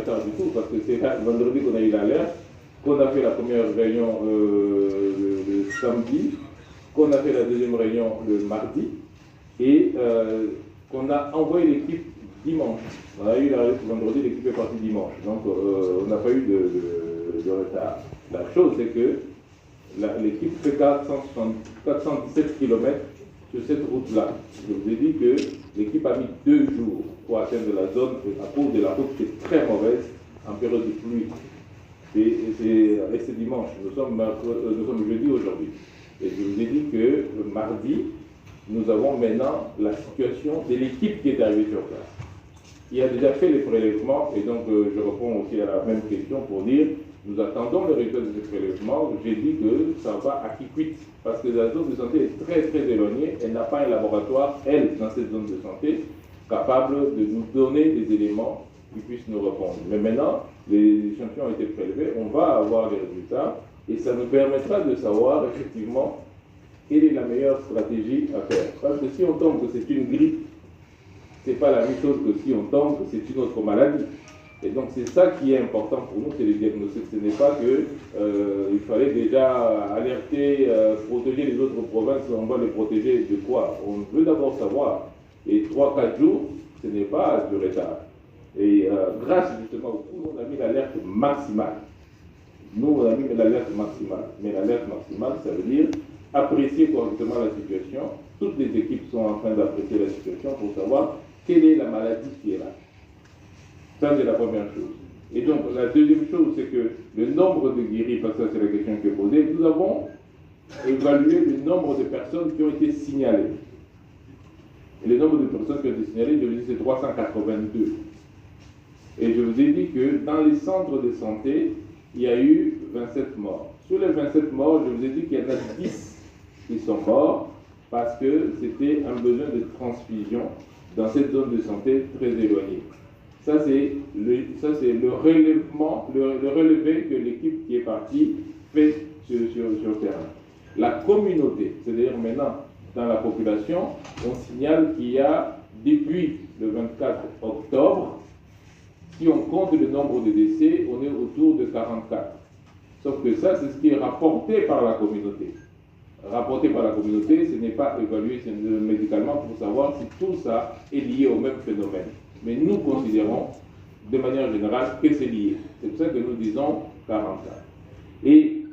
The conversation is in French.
retard du tout, parce que c'est vendredi qu'on a eu l'alerte, qu'on a fait la première réunion le samedi, qu'on a fait la deuxième réunion le mardi, et qu'on a envoyé l'équipe dimanche. On a eu l'alerte vendredi, l'équipe est partie dimanche, donc on n'a pas eu de retard. La chose, c'est que l'équipe fait 417 km sur cette route-là. Je vous ai dit que l'équipe a mis 2 jours pour atteindre la zone à cause de la route qui est très mauvaise en période de pluie. Et c'est dimanche, nous sommes jeudi aujourd'hui. Et je vous ai dit que mardi, nous avons maintenant la situation de l'équipe qui est arrivée sur place. Il a déjà fait les prélèvements, et donc je réponds aussi à la même question pour dire nous attendons le résultat de ces prélèvements. J'ai dit que ça va à Kikwit, parce que la zone de santé est très très éloignée. Elle n'a pas un laboratoire, elle, dans cette zone de santé, capable de nous donner des éléments qui puissent nous répondre. Mais maintenant, les échantillons ont été prélevés, on va avoir les résultats, et ça nous permettra de savoir effectivement quelle est la meilleure stratégie à faire. Parce que si on tombe que c'est une grippe, ce n'est pas la même chose que si on tombe que c'est une autre maladie. Et donc c'est ça qui est important pour nous, c'est le diagnostic. Ce n'est pas qu'il fallait déjà alerter, protéger les autres provinces, on va les protéger de quoi? On veut d'abord savoir. Et 3-4 jours, ce n'est pas du retard. Et grâce justement au coup, on a mis l'alerte maximale. Nous, on a mis l'alerte maximale. Mais l'alerte maximale, ça veut dire apprécier correctement la situation. Toutes les équipes sont en train d'apprécier la situation pour savoir quelle est la maladie qui est là. Ça, c'est la première chose. Et donc, la deuxième chose, c'est que le nombre de guéris, parce que ça, c'est la question qui est posée, nous avons évalué le nombre de personnes qui ont été signalées. Et le nombre de personnes qui ont été signalées, je vous dis, c'est 382. Et je vous ai dit que dans les centres de santé, il y a eu 27 morts. Sur les 27 morts, je vous ai dit qu'il y en a 10 qui sont morts parce que c'était un besoin de transfusion dans cette zone de santé très éloignée. Ça, c'est le relèvement, le relevé que l'équipe qui est partie fait sur le terrain. La communauté, c'est-à-dire maintenant, dans la population, on signale qu'il y a, depuis le 24 octobre, si on compte le nombre de décès, on est autour de 44. Sauf que ça, c'est ce qui est rapporté par la communauté. Rapporté par la communauté, ce n'est pas évalué médicalement pour savoir si tout ça est lié au même phénomène. Mais nous considérons, de manière générale, que c'est lié. C'est pour ça que nous disons 44. Et